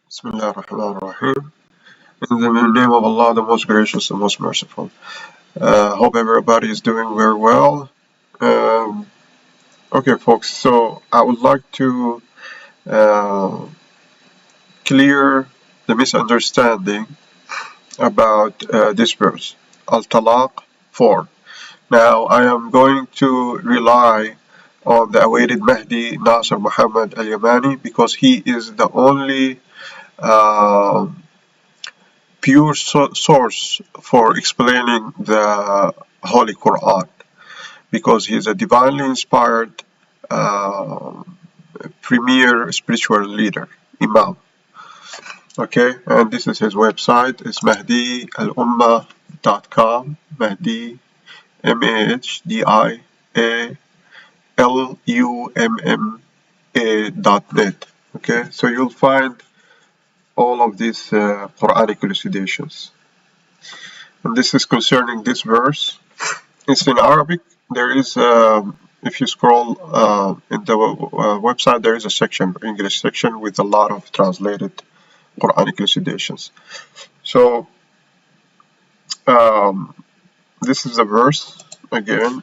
Bismillah ar-Rahman ar-Rahim. In the name of Allah, the most gracious and most merciful. Hope everybody is doing very well. Um, okay, folks, so I would like to uh, clear the misunderstanding about this verse, at-Talaq 4. Now, I am going to rely on the awaited Mahdi Nasser Muhammad al-Yamani because he is the only uh, pure source for explaining the Holy Quran because he is a divinely inspired uh, premier spiritual leader, Imam. Okay, and this is his website. It's mahdialummah.com. Mahdi, mahdialummah.net. Okay, so you'll find all of these Quranic elucidations. And this is concerning this verse. It's in Arabic. There is, if you scroll in the website, there is a section, English section, with a lot of translated Quranic elucidations. So, this is the verse again.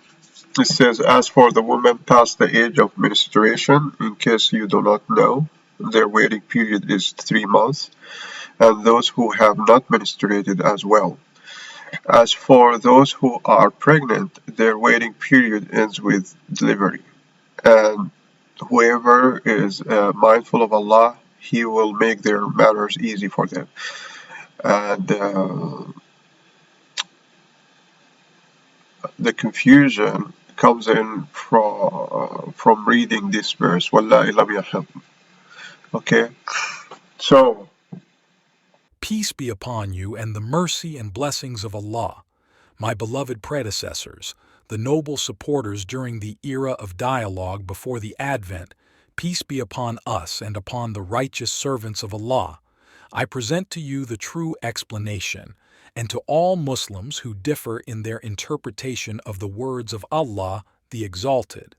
It says, as for the woman past the age of menstruation, in case you do not know, their waiting period is 3 months, and those who have not menstruated as well. As for those who are pregnant, their waiting period ends with delivery. And whoever is mindful of Allah, He will make their matters easy for them. And the confusion comes in from reading this verse. Wallahi lam yahab. Okay, so Peace be upon you and the mercy and blessings of Allah, my beloved predecessors, the noble supporters during the era of dialogue before the Advent. Peace be upon us and upon the righteous servants of Allah. I present to you the true explanation, and to all Muslims who differ in their interpretation of the words of Allah the Exalted.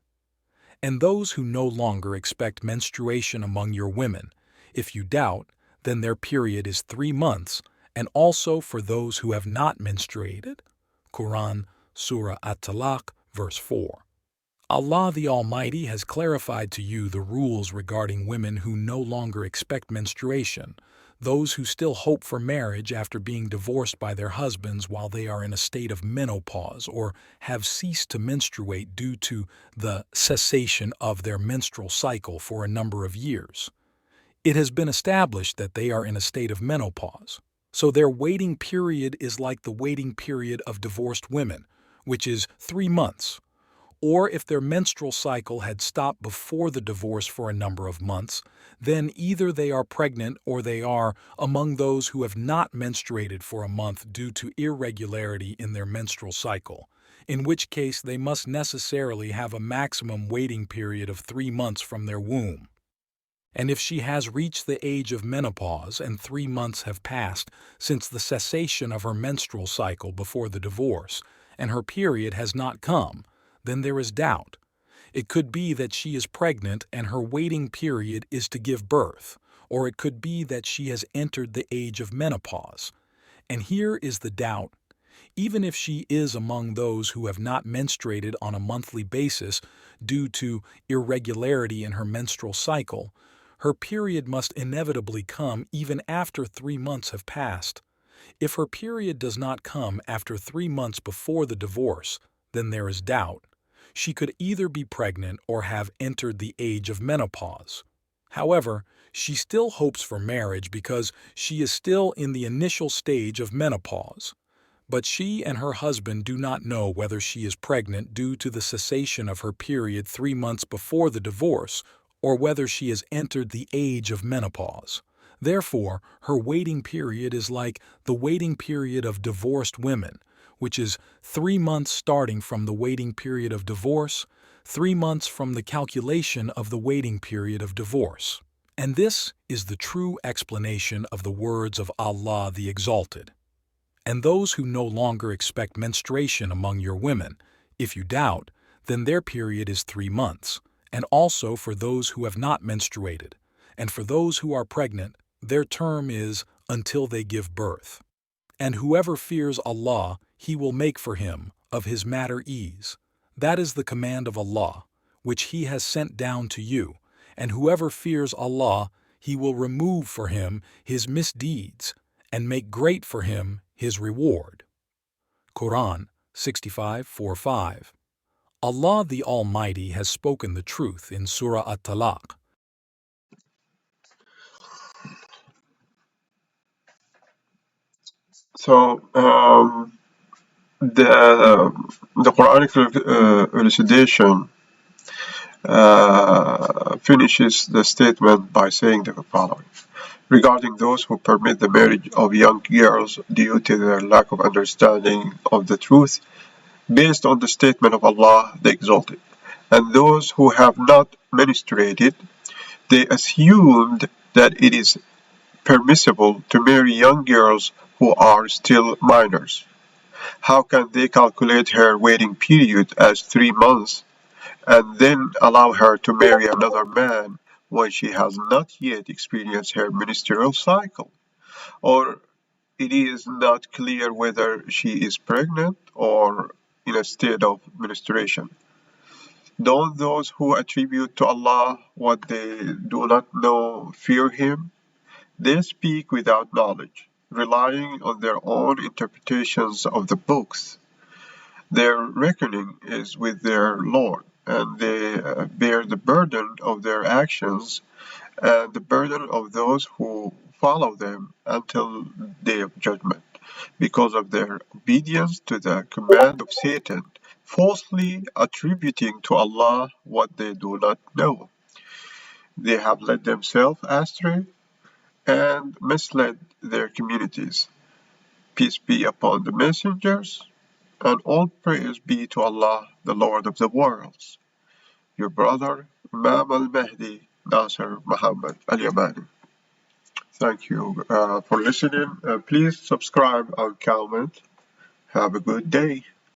And those who no longer expect menstruation among your women, if you doubt, then their period is 3 months, and also for those who have not menstruated. Quran, Surah AT-TALAQ, verse 4. Allah the Almighty has clarified to you the rules regarding women who no longer expect menstruation, those who still hope for marriage after being divorced by their husbands while they are in a state of menopause or have ceased to menstruate due to the cessation of their menstrual cycle for a number of years. It has been established that they are in a state of menopause, so their waiting period is like the waiting period of divorced women, which is 3 months. Or if their menstrual cycle had stopped before the divorce for a number of months, then either they are pregnant or they are among those who have not menstruated for a month due to irregularity in their menstrual cycle, in which case they must necessarily have a maximum waiting period of 3 months from their womb. And if she has reached the age of menopause and 3 months have passed since the cessation of her menstrual cycle before the divorce, and her period has not come, then there is doubt. It could be that she is pregnant and her waiting period is to give birth, or it could be that she has entered the age of menopause. And here is the doubt. Even if she is among those who have not menstruated on a monthly basis due to irregularity in her menstrual cycle, her period must inevitably come even after 3 months have passed. If her period does not come after 3 months before the divorce, then there is doubt. She could either be pregnant or have entered the age of menopause. However, she still hopes for marriage because she is still in the initial stage of menopause. But she and her husband do not know whether she is pregnant due to the cessation of her period 3 months before the divorce, or whether she has entered the age of menopause. Therefore, her waiting period is like the waiting period of divorced women, which is 3 months starting from the waiting period of divorce, 3 months from the calculation of the waiting period of divorce. And this is the true explanation of the words of Allah the Exalted. And those who no longer expect menstruation among your women, if you doubt, then their period is 3 months, and also for those who have not menstruated, and for those who are pregnant, their term is until they give birth. And whoever fears Allah, He will make for him of his matter ease. That is the command of Allah, which He has sent down to you, and whoever fears Allah, He will remove for him his misdeeds and make great for him his reward. Quran 65:4-5. Allah the Almighty has spoken the truth in Surah AT-TALAQ. So the Quranic elucidation finishes the statement by saying the following: regarding those who permit the marriage of young girls due to their lack of understanding of the truth, based on the statement of Allah the Exalted, and those who have not menstruated, they assumed that it is permissible to marry young girls who are still minors. How can they calculate her waiting period as 3 months and then allow her to marry another man when she has not yet experienced her menstrual cycle? Or it is not clear whether she is pregnant or in a state of menstruation. Don't those who attribute to Allah what they do not know fear Him? They speak without knowledge, relying on their own interpretations of the books. Their reckoning is with their Lord, and they bear the burden of their actions and the burden of those who follow them until day of judgment, because of their obedience to the command of Satan, falsely attributing to Allah what they do not know. They have led themselves astray and misled their communities. Peace be upon the messengers, and all praise be to Allah, the Lord of the worlds. Your brother, Imam al-Mahdi, Nasser Muhammad al-Yamani. Thank you for listening. Please subscribe and comment. Have a good day.